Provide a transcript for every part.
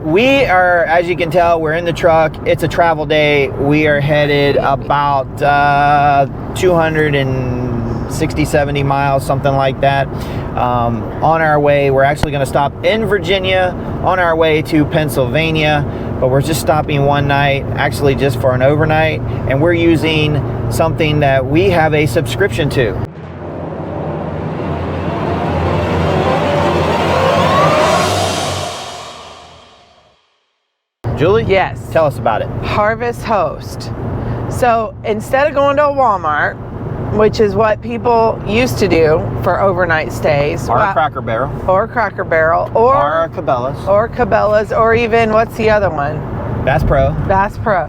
we are, as you can tell, we're in the truck. It's a travel day. We are headed about 260, 70 miles, something like that. On our way, we're actually going to stop in Virginia on our way to Pennsylvania, but we're just stopping one night, actually just for an overnight, and we're using something that we have a subscription to. Julie? Yes. Tell us about it. Harvest Host. So instead of going to a Walmart, which is what people used to do for overnight stays, Or a Cracker Barrel. or Cracker Barrel, or Cabela's, or even, what's the other one? Bass Pro. Bass Pro.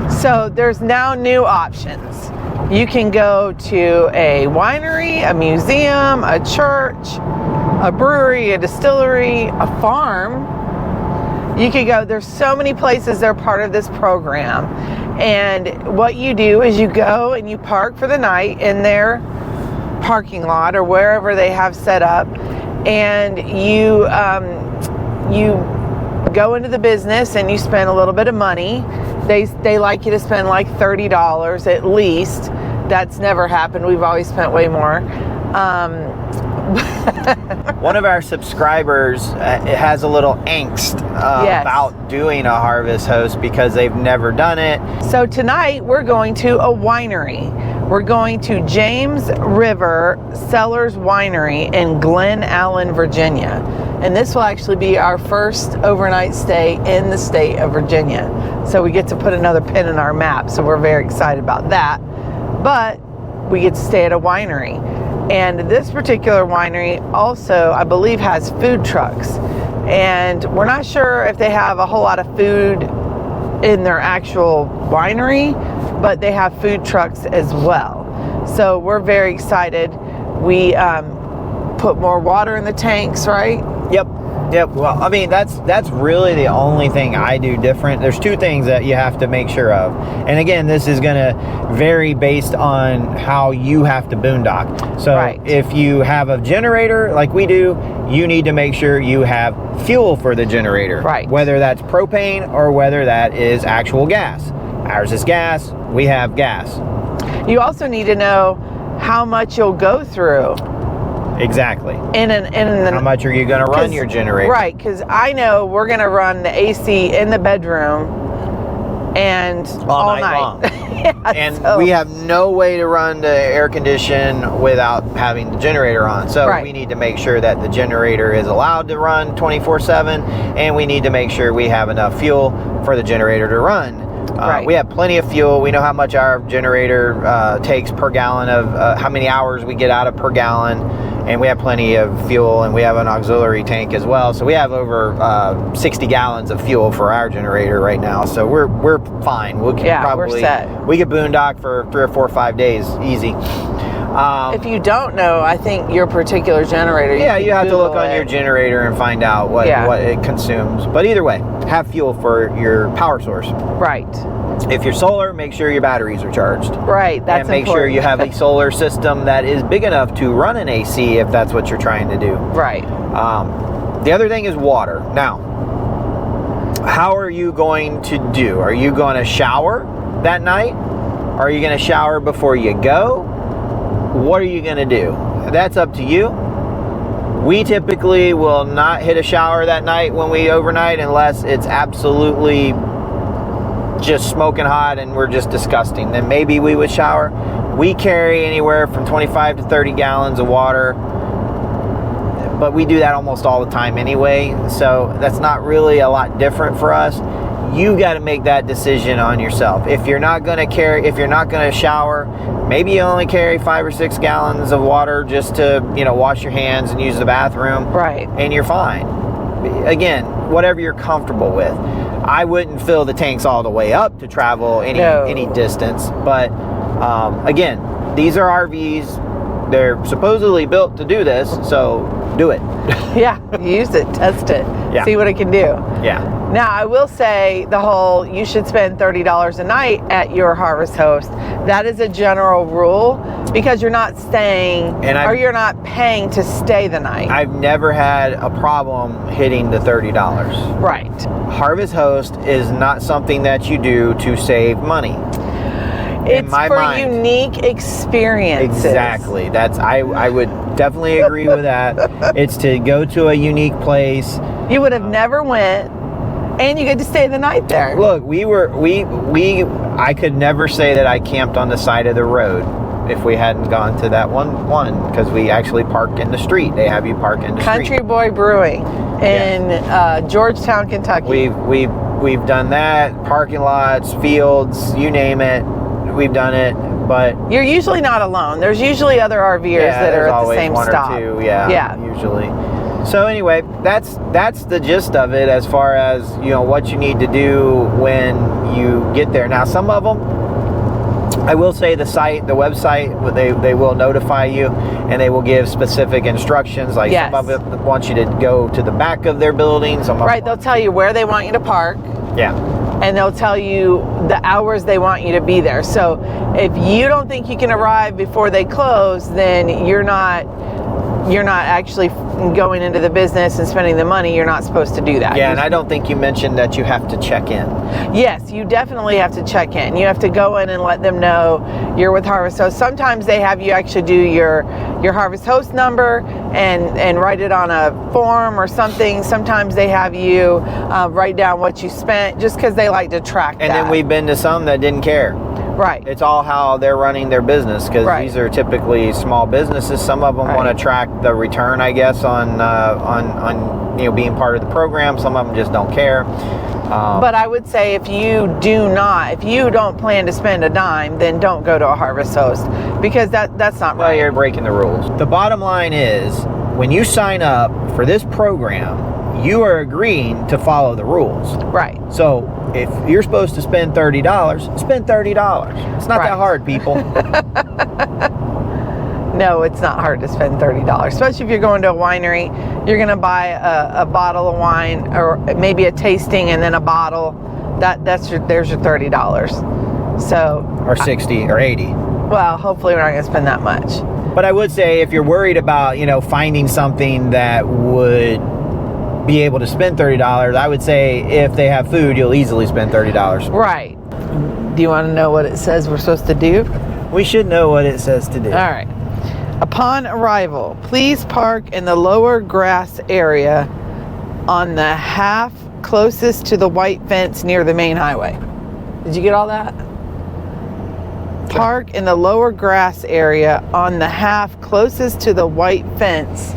So there's now new options. You can go to a winery, a museum, a church, a brewery, a distillery, a farm. You could go, there's so many places that are part of this program. And what you do is you go and you park for the night in their parking lot or wherever they have set up. And you go into the business and you spend a little bit of money. They like you to spend like $30 at least. That's never happened. We've always spent way more. One of our subscribers has a little angst Yes. about doing a Harvest Host because they've never done it. So tonight we're going to a winery. We're going to James River Cellars Winery in Glen Allen, Virginia. And this will actually be our first overnight stay in the state of Virginia. So we get to put another pin in our map. So we're very excited about that. But we get to stay at a winery. And this particular winery also, I believe, has food trucks. And we're not sure if they have a whole lot of food in their actual winery, but they have food trucks as well. So we're very excited. We put more water in the tanks, right? Yep. Well, I mean, that's really the only thing I do different. There's two things that you have to make sure of. And again, this is going to vary based on how you have to boondock. So Right. if you have a generator like we do, you need to make sure you have fuel for the generator. Right. Whether that's propane or whether that is actual gas. Ours is gas. We have gas. You also need to know how much you'll go through. Exactly. How much are you going to run your generator? Right, because I know we're going to run the AC in the bedroom and all night. Long. Yeah, and so we have no way to run the air condition without having the generator on. So Right. we need to make sure that the generator is allowed to run 24/7, and we need to make sure we have enough fuel for the generator to run. Right. We have plenty of fuel. We know how much our generator takes per gallon of how many hours we get out of per gallon. And we have plenty of fuel, and we have an auxiliary tank as well. So we have over 60 gallons of fuel for our generator right now. So we're fine. We can we're set. We could boondock for 3 or 4 or 5 days easy. If you don't know, I think your particular generator. You have to look Google on it. your generator and find out what it consumes. But either way, have fuel for your power source. Right. If you're solar, make sure your batteries are charged. Right. That's and make important. sure you have a solar system that is big enough to run an AC if that's what you're trying to do. Right. The other thing is water. Now, how are you going to do? Are you going to shower that night? Are you going to shower before you go? What are you going to do? That's up to you. We typically will not hit a shower that night when we overnight unless it's absolutely just smoking hot and we're just disgusting. Then maybe we would shower. We carry anywhere from 25 to 30 gallons of water, but we do that almost all the time anyway, so that's not really a lot different for us. You got to make that decision on yourself. If you're not going to shower, maybe you only carry 5 or 6 gallons of water just to, wash your hands and use the bathroom. Right. And you're fine. Again, whatever you're comfortable with. I wouldn't fill the tanks all the way up to travel any distance, but again, these are RVs. They're supposedly built to do this, so do it. Yeah, use it, test it, Yeah. see what it can do. Yeah. Now, I will say the whole you should spend $30 a night at your Harvest Host. That is a general rule because you're not staying or you're not paying to stay the night. I've never had a problem hitting the $30. Right. Harvest Host is not something that you do to save money. It's for unique experiences. Exactly. I would definitely agree with that. It's to go to a unique place. You would have never went, and you get to stay the night there. Look, I could never say that I camped on the side of the road if we hadn't gone to that one because we actually parked in the street. They have you park in the street. Country Boy Brewing in Georgetown, Kentucky. We've done that. Parking lots, fields, you name it. We've done it, but you're usually not alone. There's usually other RVers that are at the same stop. One or two, yeah, usually. So anyway, that's the gist of it as far as what you need to do when you get there. Now, some of them, I will say the website, they will notify you and they will give specific instructions. Like some of it want you to go to the back of their building. They'll tell you where they want you to park. Yeah. And they'll tell you the hours they want you to be there. So if you don't think you can arrive before they close, then you're not actually going into the business and spending the money. You're not supposed to do that. Yeah, and I don't think you mentioned that you have to check in. Yes, you definitely have to check in. You have to go in and let them know you're with Harvest Host. Sometimes they have you actually do your Harvest Host number and write it on a form or something. Sometimes they have you write down what you spent just because they like to track that. And then we've been to some that didn't care. Right. It's all how they're running their business because these are typically small businesses. Some of them want to track the return, I guess, on being part of the program. Some of them just don't care. But I would say if you don't plan to spend a dime, then don't go to a Harvest Host because that's not right. Well, you're breaking the rules. The bottom line is when you sign up for this program, you are agreeing to follow the rules. Right. So if you're supposed to spend $30, spend $30. It's not that hard, people. No, it's not hard to spend $30, especially if you're going to a winery. You're going to buy a bottle of wine or maybe a tasting and then a bottle. There's your $30. So or 60 or 80. Well, hopefully we're not going to spend that much. But I would say if you're worried about, finding something that would be able to spend $30, I would say if they have food, you'll easily spend $30. Right. Do you want to know what it says we're supposed to do? We should know what it says to do. All right. Upon arrival, please park in the lower grass area on the half closest to the white fence near the main highway. Did you get all that? Park in the lower grass area on the half closest to the white fence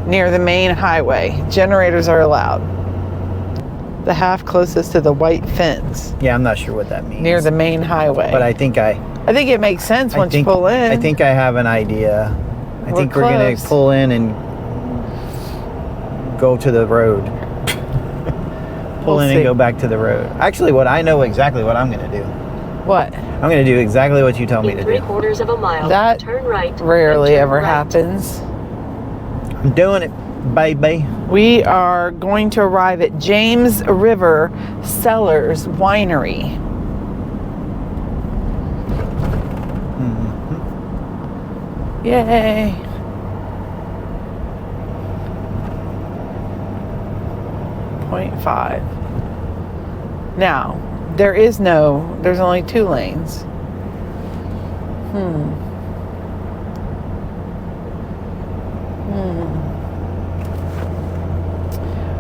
near the main highway. Generators are allowed. The half closest to the white fence. Yeah, I'm not sure what that means. Near the main highway. But I think it makes sense once you pull in. I think I have an idea. I think we're going to pull in and go to the road. Pull in and go back to the road. Actually, I know exactly what I'm going to do. What? I'm going to do exactly what you tell me to do. 3/4 of a mile. That turn right. Rarely ever happens. I'm doing it, baby. We are going to arrive at James River Cellars Winery. Mm-hmm. Yay. .5. Now, there's only 2 lanes.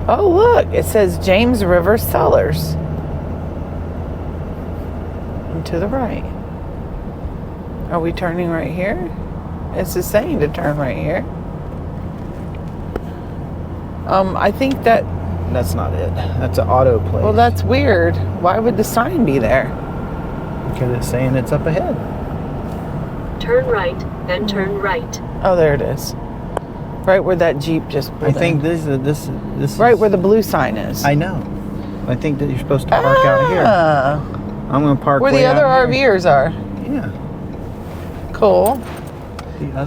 Oh, look, it says James River Cellars. And to the right. Are we turning right here? It's just saying to turn right here. I think that's not it. That's an auto place. Well, that's weird. Why would the sign be there? Because it's saying it's up ahead. Turn right, then turn right. Oh, there it is. Right where that Jeep just pulled I think in. this is right where the blue sign is. I know. I think that you're supposed to park out here. I'm going to park where way the other out here. RVers are. Yeah. Cool.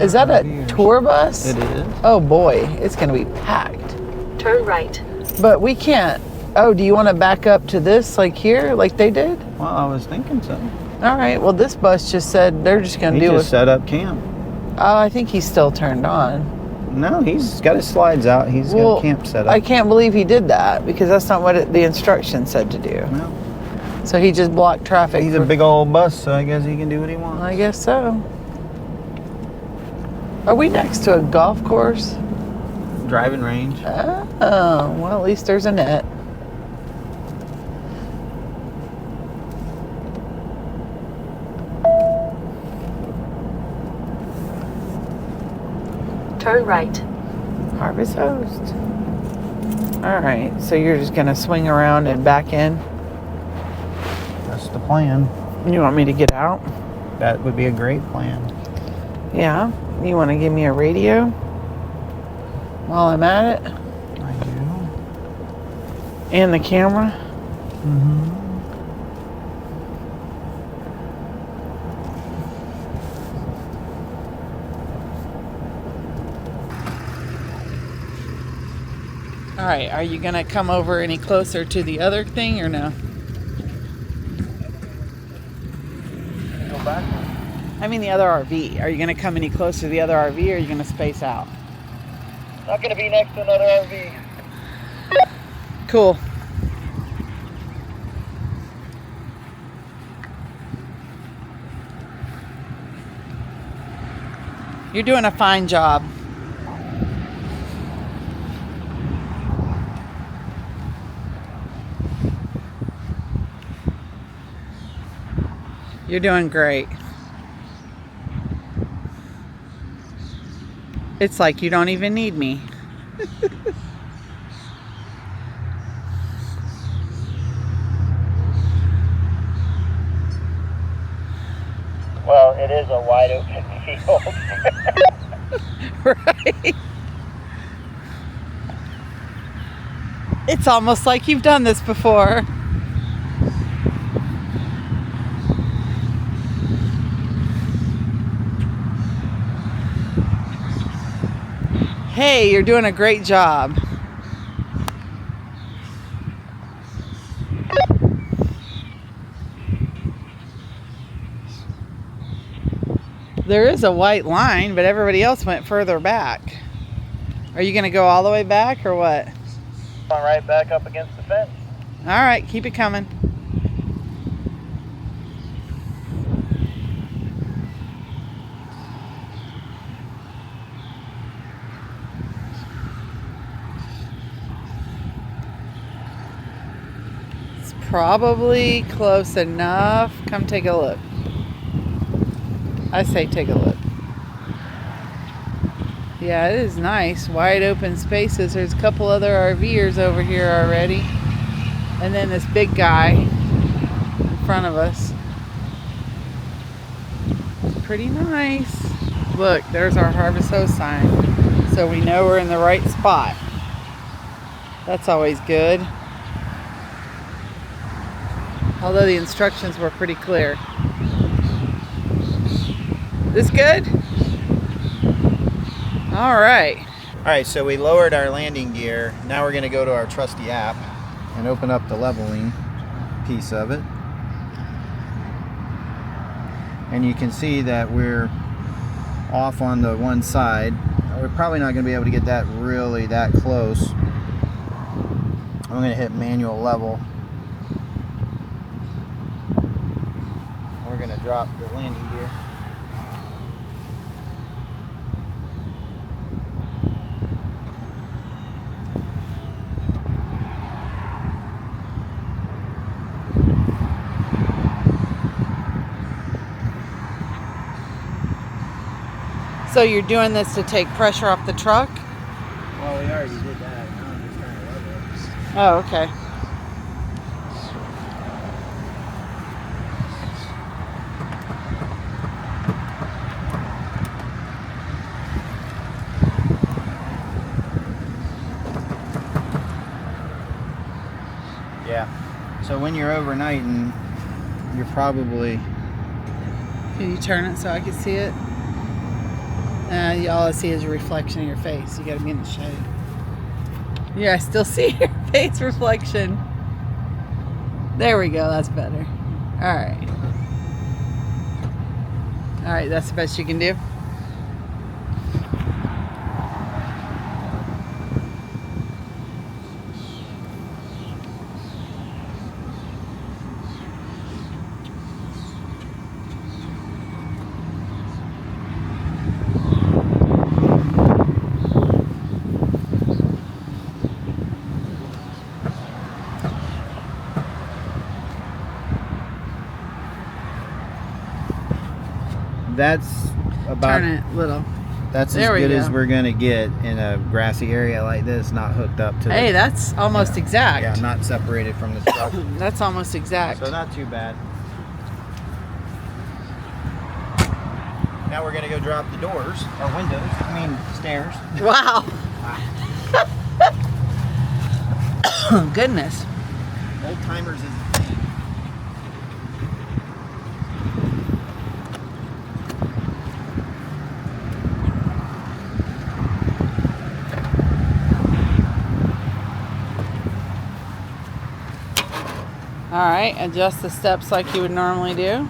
Is that a tour bus? It is. Oh boy, it's gonna be packed. Turn right. But we can't. Oh, do you want to back up to this, like here, like they did? Well, I was thinking so. All right. Well, this bus just said they're just gonna He do just it. set up camp. Oh, I think he's still turned on. No, he's got his slides out. He's got camp set up. I can't believe he did that because that's not what the instructions said to do. Well, So he just blocked traffic. he's a big old bus, so I guess he can do what he wants. I guess so. Are we next to a golf course? Driving range. Oh, well, at least there's a net. Turn right. Harvest Host. All right, so you're just gonna swing around and back in? That's the plan. You want me to get out? That would be a great plan. Yeah. You want to give me a radio while I'm at it? I do. And the camera? Mm-hmm. All right, are you gonna come over any closer to the other thing or no? Go back. I mean the other RV. Are you gonna come any closer to the other RV or are you gonna space out? Not gonna be next to another RV. Cool. You're doing a fine job. You're doing great. It's like you don't even need me. Well, it is a wide open field. Right? It's almost like you've done this before. Hey, you're doing a great job. There is a white line, but everybody else went further back. Are you going to go all the way back or what? I'm right back up against the fence. All right, keep it coming. It's probably close enough. Come take a look. I say take a look. Yeah, it is nice. Wide open spaces. There's a couple other RVers over here already. And then this big guy in front of us. Pretty nice. Look, there's our Harvest Host sign. So we know we're in the right spot. That's always good. Although the instructions were pretty clear. This good? All right. All right, so we lowered our landing gear. Now we're gonna go to our trusty app and open up the leveling piece of it. And you can see that we're off on the one side. We're probably not gonna be able to get that really that close. I'm gonna hit manual level. We're gonna drop the landing gear. So you're doing this to take pressure off the truck? Well, we already did that. Now I'm just trying to level it. Oh, okay. Yeah. So when you're overnighting, you're probably... Can you turn it so I can see it? All I see is a reflection of your face. You gotta be in the shade. Yeah, I still see your face reflection. There we go, that's better. Alright. Alright, that's the best you can do? That's about. Turn it little. That's There as we good go. as we're gonna get in a grassy area like this, not hooked up to. Hey, the, that's almost exact. yeah, not separated from the truck. That's almost exact. So not too bad. Now we're gonna go drop the doors, or windows. I mean stairs. Wow. Goodness. Old timers is. All right, adjust the steps like you would normally do. Yep.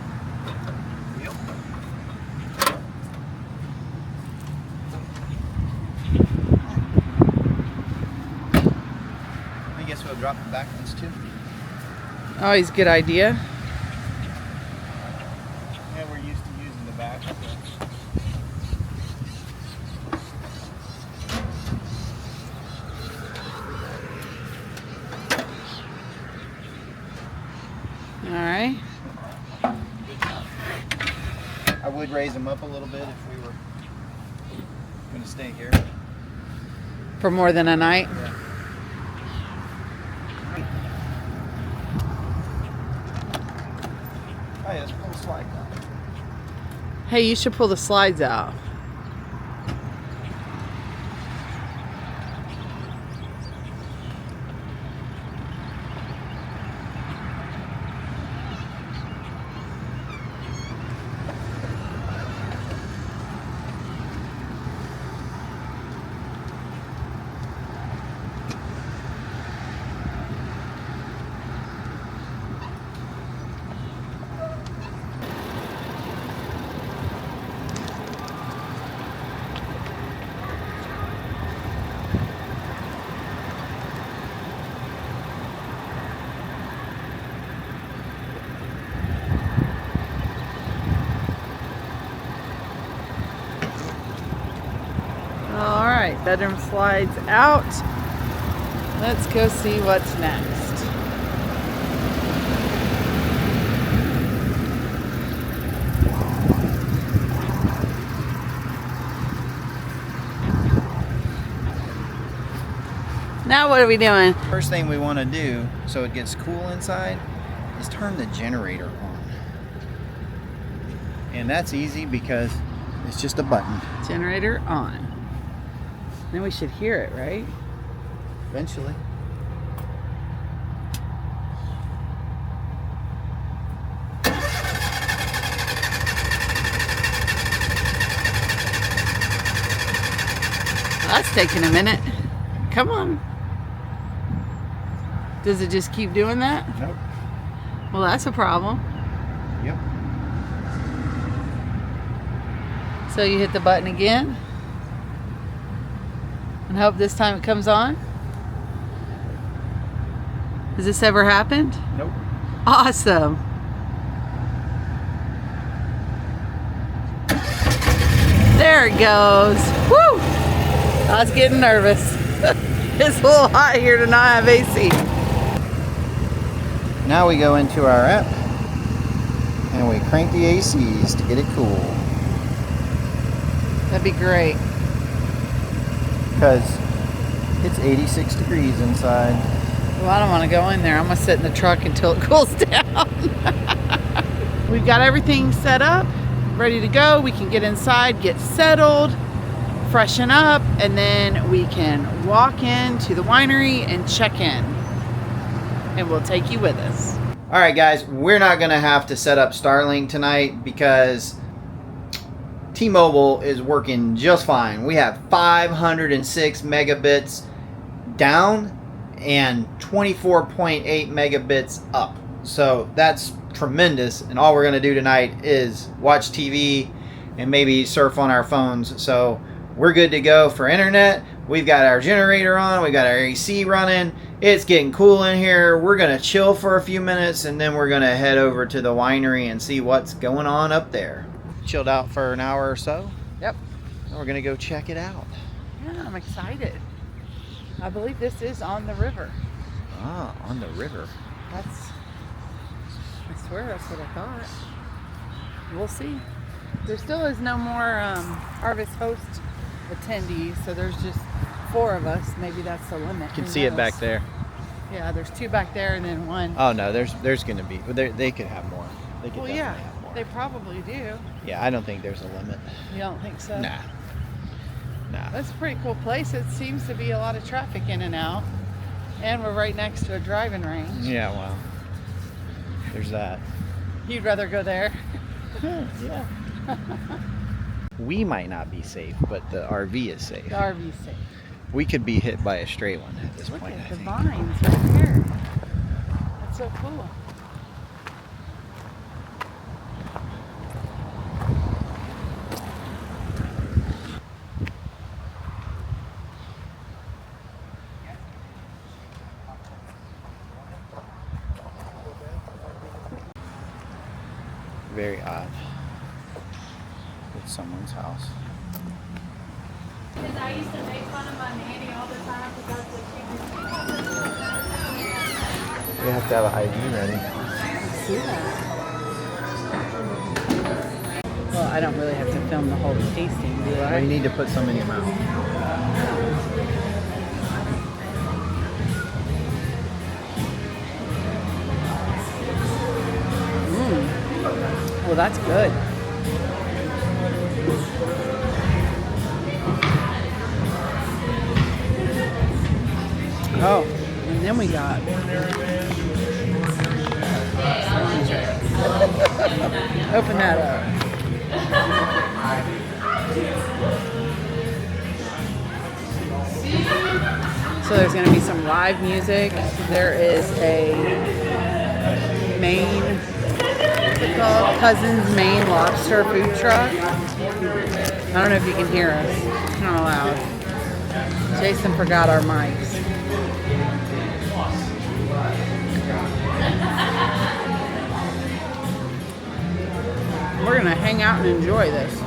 I guess we'll drop the back ones too. Always a good idea. Yeah, we're used to using the back. So. All right. I would raise them up a little bit if we were going to stay here. For more than a night. Yeah. Oh yeah, let's pull the slide down. Hey, you should pull the slides out. All right, bedroom slides out. Let's go see what's next. Now what are we doing? First thing we want to do so it gets cool inside is turn the generator on. And that's easy because it's just a button. Generator on. Then we should hear it, right? Eventually. That's taking a minute. Come on. Does it just keep doing that? Nope. Well, that's a problem. Yep. So you hit the button again and hope this time it comes on. Has this ever happened? Nope. Awesome. There it goes. Woo! I was getting nervous. It's a little hot here to not have AC. Now we go into our app and we crank the ACs to get it cool. That'd be great. Because it's 86 degrees inside. Well, I don't want to go in there. I'm going to sit in the truck until it cools down. We've got everything set up, ready to go. We can get inside, get settled, freshen up, and then we can walk into the winery and check in. And we'll take you with us. All right, guys, we're not going to have to set up Starlink tonight because T-Mobile is working just fine. We have 506 megabits down and 24.8 megabits up. So that's tremendous. And all we're going to do tonight is watch TV and maybe surf on our phones. So we're good to go for internet. We've got our generator on. We've got our AC running. It's getting cool in here. We're going to chill for a few minutes, and then we're going to head over to the winery and see what's going on up there. Chilled out for an hour or so. Yep. And we're going to go check it out. Yeah, I'm excited. I believe this is on the river. Ah, on the river. I swear that's what I thought. We'll see. There still is no more Harvest Host attendees, so there's just 4 of us. Maybe that's the limit. You can see it back there. Yeah, there's 2 back there and then 1. Oh no, there's going to be. They could have more. They could definitely have more. They probably do. Yeah, I don't think there's a limit. You don't think so? Nah. That's a pretty cool place. It seems to be a lot of traffic in and out, and we're right next to a driving range. Yeah, well, there's that. You'd rather go there? Yeah. We might not be safe, but the RV is safe. The RV's safe. We could be hit by a stray one at this Look point, at I the think. vines right here. That's so cool. Very odd. It's someone's house. Because I used to make fun of my nanny all the time because she We have to have an ID ready. See that? Well, I don't really have to film the whole tasting, do I? Well, you need to put some in your mouth. Well, that's good. Oh, and then we got open that up. So there's going to be some live music. There is a Maine, what's it called? Cousin's Maine Lobster food truck. I don't know if you can hear us. It's not loud. Jason forgot our mics. We're going to hang out and enjoy this.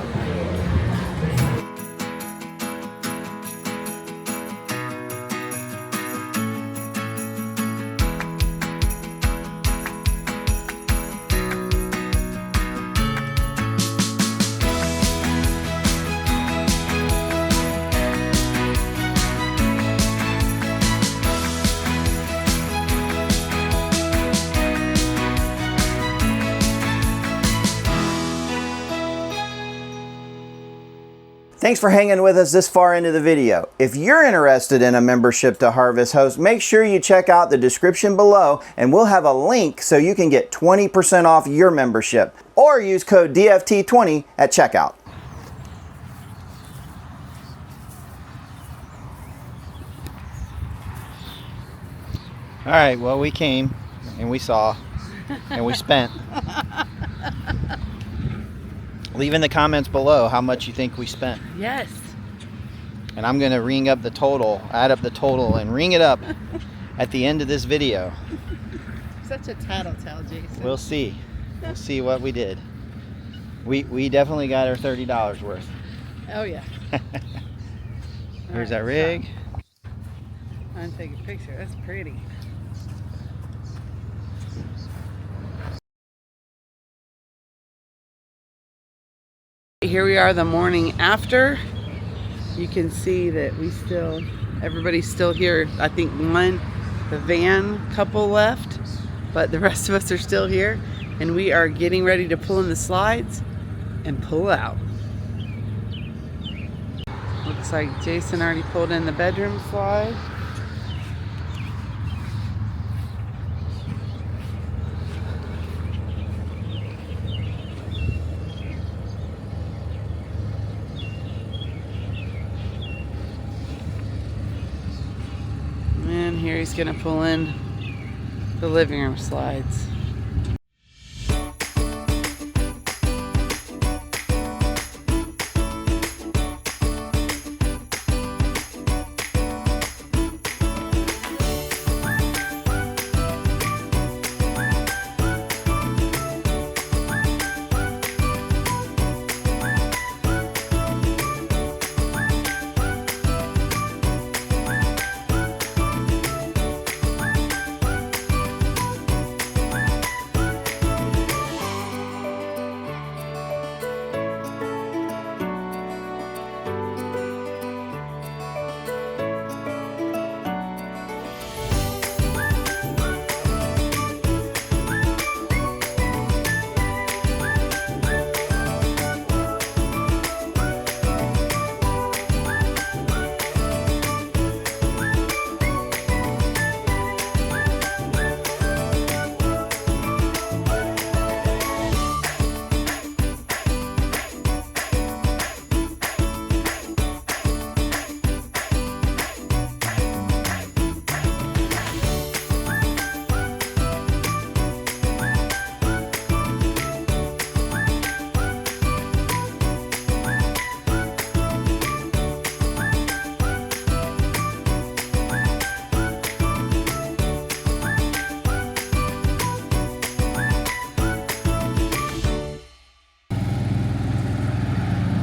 Thanks for hanging with us this far into the video. If you're interested in a membership to Harvest Host, make sure you check out the description below and we'll have a link so you can get 20% off your membership or use code DFT20 at checkout. All right, well, we came and we saw and we spent. Leave in the comments below how much you think we spent. Yes. And I'm going to ring up the total, add up the total, and ring it up at the end of this video. Such a tattletale, Jason. We'll see. We'll see what we did. We definitely got our $30 worth. Oh, yeah. Here's that rig. I'm going to take a picture. That's pretty. Here we are the morning after. You can see that everybody's still here. I think the van couple left, but the rest of us are still here. And we are getting ready to pull in the slides and pull out. Looks like Jason already pulled in the bedroom slide. Tree's gonna pull in the living room slides.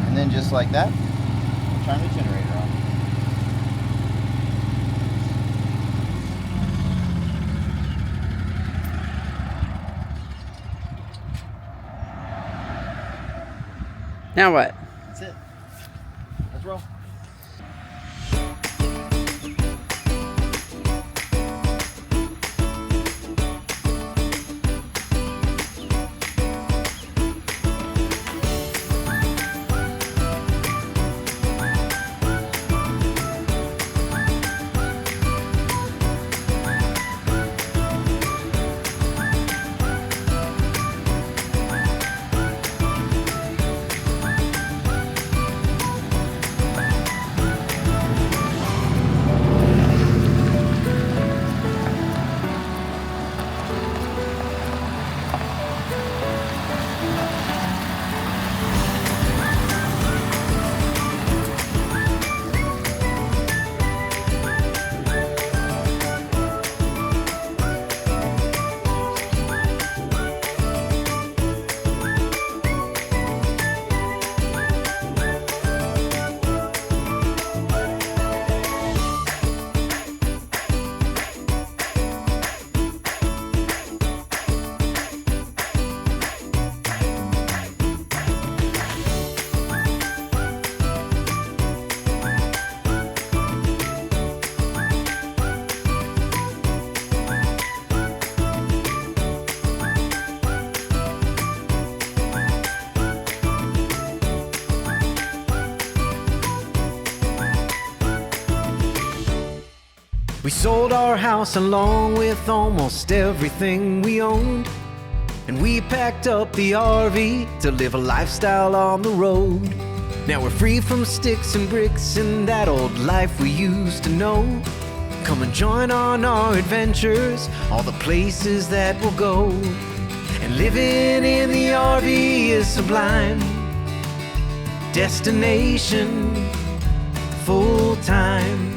And then just like that, turn the generator on. Now what? That's it. Let's roll. We sold our house along with almost everything we owned, and we packed up the RV to live a lifestyle on the road. Now we're free from sticks and bricks and that old life we used to know. Come and join on our adventures, all the places that we'll go. And living in the RV is sublime. Destination full time.